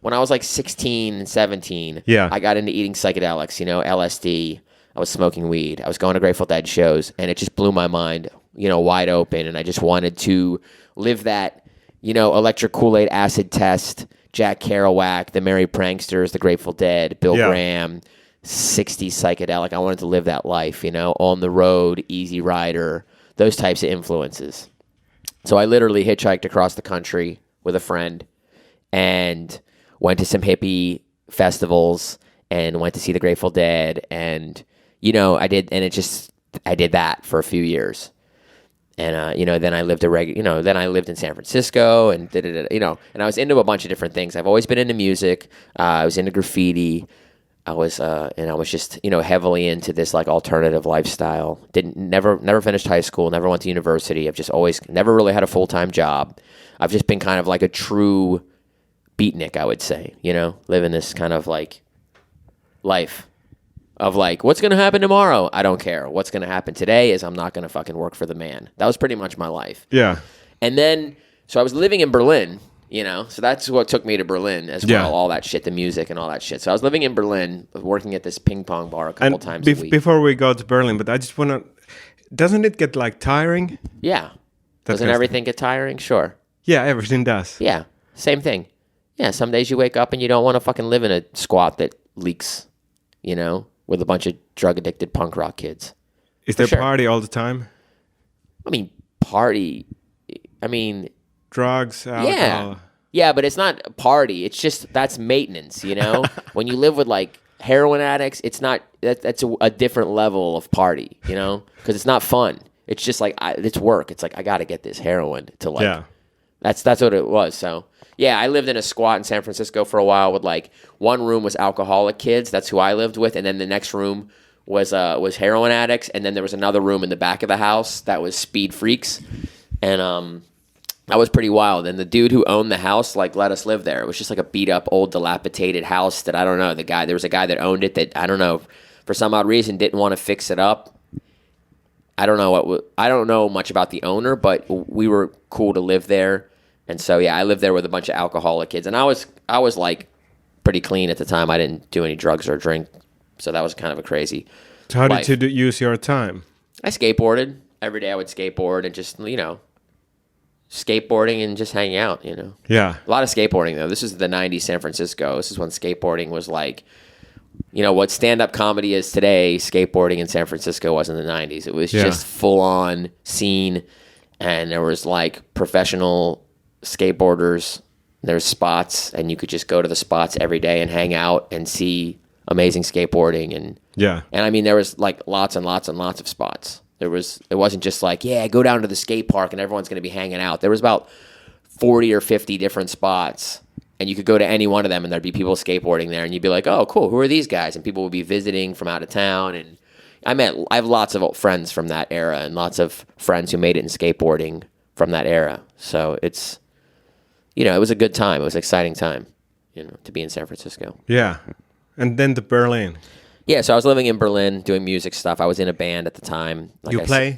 when I was like 16 and 17, I got into eating psychedelics, LSD. I was smoking weed. I was going to Grateful Dead shows, and it just blew my mind, wide open. And I just wanted to live that, electric Kool-Aid acid test, Jack Kerouac, the Merry Pranksters, the Grateful Dead, Bill Graham, 60s psychedelic. I wanted to live that life, on the road, Easy Rider, those types of influences. So I literally hitchhiked across the country with a friend and went to some hippie festivals and went to see the Grateful Dead. And, I did that for a few years. And, then I lived then I lived in San Francisco and and I was into a bunch of different things. I've always been into music. I was into graffiti. I was just, heavily into this like alternative lifestyle. Never finished high school, never went to university. I've just always never really had a full-time job. I've just been kind of like a true beatnik, I would say, living this kind of like life of like, what's going to happen tomorrow? I don't care. What's going to happen today is I'm not going to fucking work for the man. That was pretty much my life. Yeah. And then, so I was living in Berlin, so that's what took me to Berlin as well, all that shit, the music and all that shit. So I was living in Berlin, working at this ping pong bar a couple times a week. Before we go to Berlin, but I just want to, doesn't it get like tiring? Yeah. Doesn't everything get tiring? Sure. Yeah, everything does. Yeah, same thing. Yeah, some days you wake up and you don't want to fucking live in a squat that leaks, with a bunch of drug-addicted punk rock kids. Is there party all the time? Party. Drugs, alcohol. Yeah, but it's not a party. It's just, that's maintenance, When you live with, like, heroin addicts, it's not, that's a different level of party, Because it's not fun. It's just like, it's work. It's like, I got to get this heroin to, like... Yeah. That's what it was. So, yeah, I lived in a squat in San Francisco for a while with like one room was alcoholic kids. That's who I lived with. And then the next room was heroin addicts. And then there was another room in the back of the house that was speed freaks. And that was pretty wild. And the dude who owned the house like let us live there. It was just like a beat up old dilapidated house that I don't know. There was a guy that owned it that I don't know for some odd reason didn't want to fix it up. I don't know much about the owner, but we were cool to live there. And so, yeah, I lived there with a bunch of alcoholic kids. And I was like pretty clean at the time. I didn't do any drugs or drink. So that was kind of a crazy So how life. did you use your time? I skateboarded. Every day I would skateboard and just, skateboarding and just hang out, Yeah. A lot of skateboarding, though. This is the 90s San Francisco. This is when skateboarding was like... what stand-up comedy is today, skateboarding in San Francisco was in the 90s. It was just full-on scene, and there was, like, professional skateboarders. There's spots, and you could just go to the spots every day and hang out and see amazing skateboarding. And there was, like, lots and lots and lots of spots. It wasn't just like, go down to the skate park and everyone's going to be hanging out. There was about 40 or 50 different spots. And you could go to any one of them and there'd be people skateboarding there and you'd be like, oh, cool, who are these guys? And people would be visiting from out of town. And I have lots of friends from that era and lots of friends who made it in skateboarding from that era. So it's, it was a good time. It was an exciting time, to be in San Francisco. Yeah. And then to Berlin. Yeah, so I was living in Berlin doing music stuff. I was in a band at the time.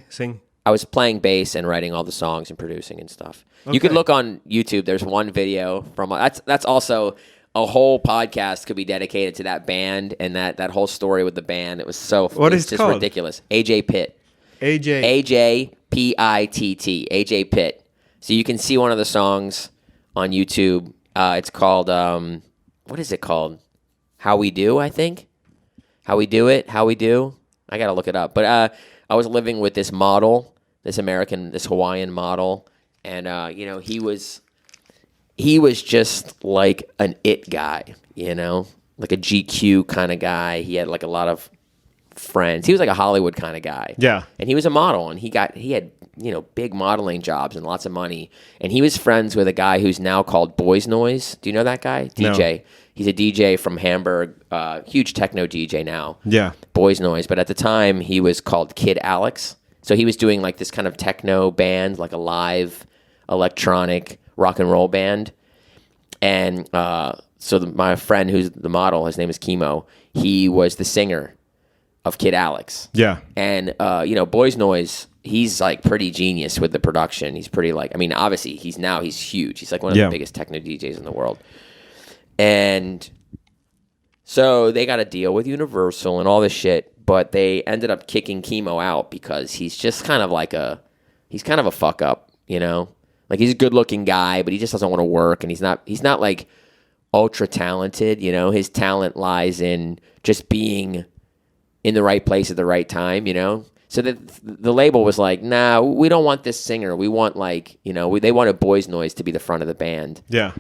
Sing? I was playing bass and writing all the songs and producing and stuff. Okay. You could look on YouTube. There's one video from that's also a whole podcast could be dedicated to that band and that whole story with the band. It was what is it just called? Ridiculous. AJ Pitt. AJ Pitt. AJ Pitt. So you can see one of the songs on YouTube. It's called what is it called? How We Do, I think. How We Do It. How We Do. I gotta look it up. But I was living with this model, this Hawaiian model, and he was just like an it guy, like a GQ kind of guy. He had like a lot of friends. He was like a Hollywood kind of guy. Yeah. And he was a model, and he had big modeling jobs and lots of money. And he was friends with a guy who's now called Boys Noise. Do you know that guy? DJ. No. He's a DJ from Hamburg, huge techno DJ now. Yeah. Boys Noise. But at the time, he was called Kid Alex. So he was doing like this kind of techno band, like a live electronic rock and roll band. And my friend who's the model, his name is Kimo, he was the singer of Kid Alex. Yeah. And, Boys Noise, he's like pretty genius with the production. He's pretty obviously he's huge. He's like one of the biggest techno DJs in the world. And so they got a deal with Universal and all this shit, but they ended up kicking Chemo out because he's just kind of a fuck up, you know? Like, he's a good-looking guy, but he just doesn't want to work, and he's not like ultra talented, you know? His talent lies in just being in the right place at the right time, you know? So the label was like, nah, we don't want this singer. We want, like, you know, they wanted Boys Noise to be the front of the band. Yeah.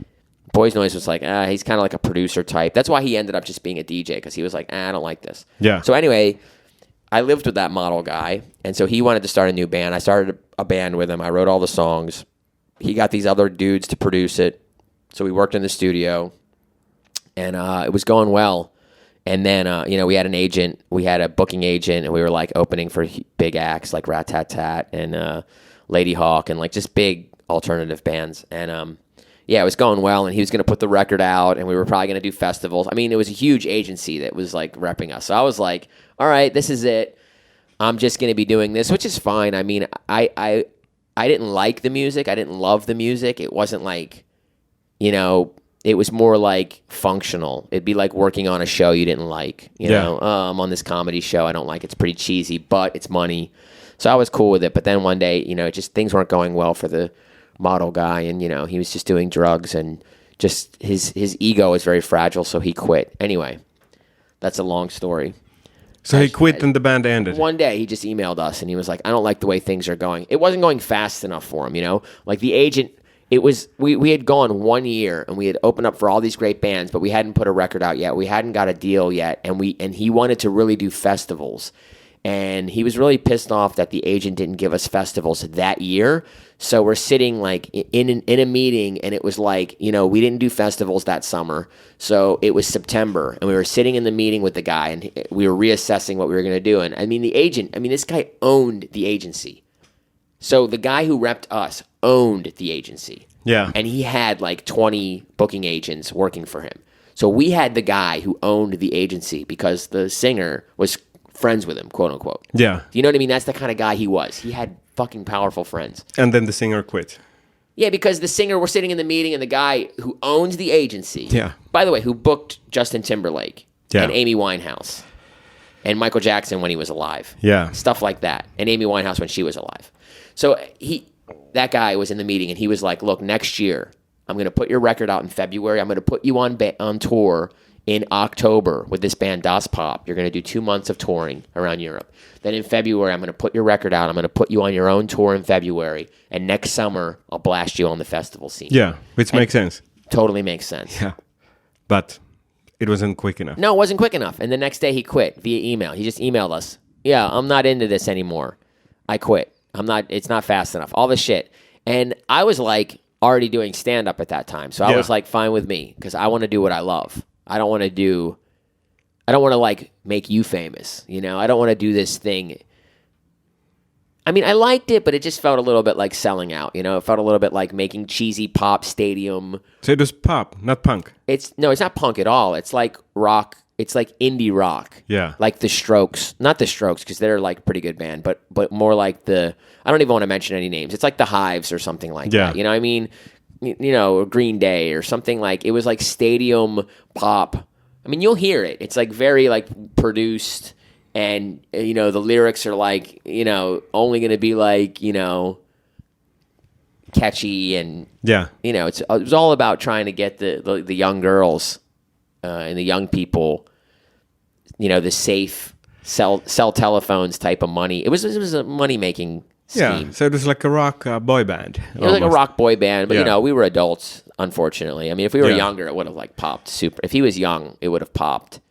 Boys Noise was like, he's kind of like a producer type. That's why he ended up just being a DJ, because he was like, I don't like this. Yeah. So anyway, I lived with that model guy, and so he wanted to start a new band. I started a band with him. I wrote all the songs. He got these other dudes to produce it. So we worked in the studio, and it was going well. And then, we had an agent. We had a booking agent, and we were, like, opening for big acts like Rat Tat Tat and Lady Hawk and, like, just big alternative bands. And, it was going well, and he was going to put the record out, and we were probably going to do festivals. I mean, it was a huge agency that was, like, repping us. So I was like, all right, this is it. I'm just going to be doing this, which is fine. I mean, I didn't like the music. I didn't love the music. It wasn't like, you know, it was more like functional. It'd be like working on a show you didn't like. You know, I'm on this comedy show I don't like. It's pretty cheesy, but it's money. So I was cool with it. But then one day, you know, just things weren't going well for the model guy, and, you know, he was just doing drugs, and just his ego is very fragile, so he quit. Anyway, that's a long story. So he quit and the band ended. One day he just emailed us and he was like, I don't like the way things are going. It wasn't going fast enough for him, you know? Like, the agent, it was, we had gone 1 year and we had opened up for all these great bands, but we hadn't put a record out yet. We hadn't got a deal yet. And he wanted to really do festivals. And he was really pissed off that the agent didn't give us festivals that year. So we're sitting, like, in a meeting, and it was like, you know, we didn't do festivals that summer. So it was September, and we were sitting in the meeting with the guy, and we were reassessing what we were going to do. And I mean, this guy owned the agency. So the guy who repped us owned the agency. Yeah. And he had like 20 booking agents working for him. So we had the guy who owned the agency because the singer was friends with him, quote unquote. Yeah. You know what I mean? That's the kind of guy he was. He had fucking powerful friends. And then the singer quit. Yeah, because the singer, we're sitting in the meeting, and the guy who owns the agency, by the way, who booked Justin Timberlake and Amy Winehouse and Michael Jackson when he was alive. Yeah. Stuff like that. And Amy Winehouse when she was alive. So that guy was in the meeting, and he was like, look, next year, I'm going to put your record out in February. I'm going to put you on tour in October with this band Das Pop. You're going to do 2 months of touring around Europe. Then in February, I'm going to put your record out. I'm going to put you on your own tour in February. And next summer, I'll blast you on the festival scene. Yeah, which makes sense. Totally makes sense. Yeah, but it wasn't quick enough. No, it wasn't quick enough. And the next day he quit via email. He just emailed us. Yeah, I'm not into this anymore. I quit. It's not fast enough. All this shit. And I was like already doing stand-up at that time. So I was like, fine with me, because I want to do what I love. I don't want to like make you famous, you know? I don't want to do this thing. I mean, I liked it, but it just felt a little bit like selling out, you know? It felt a little bit like making cheesy pop stadium. So it was pop, not punk. It's not punk at all. It's like rock. It's like indie rock. Yeah. Like the Strokes. Not the Strokes, because they're like a pretty good band, but more like I don't even want to mention any names. It's like the Hives or something like that. You know what I mean? You know, Green Day or something like, it was like stadium pop. I mean, you'll hear it. It's like very like produced, and, you know, the lyrics are like, you know, only going to be like, you know, catchy, and, you know, it was all about trying to get the young girls and the young people, you know, the safe sell telephones type of money. It was a money making scheme. Yeah, so it was like a rock boy band. It was like a rock boy band, but, you know, we were adults, unfortunately. I mean, if we were younger, it would have, like, popped super. If he was young, it would have popped.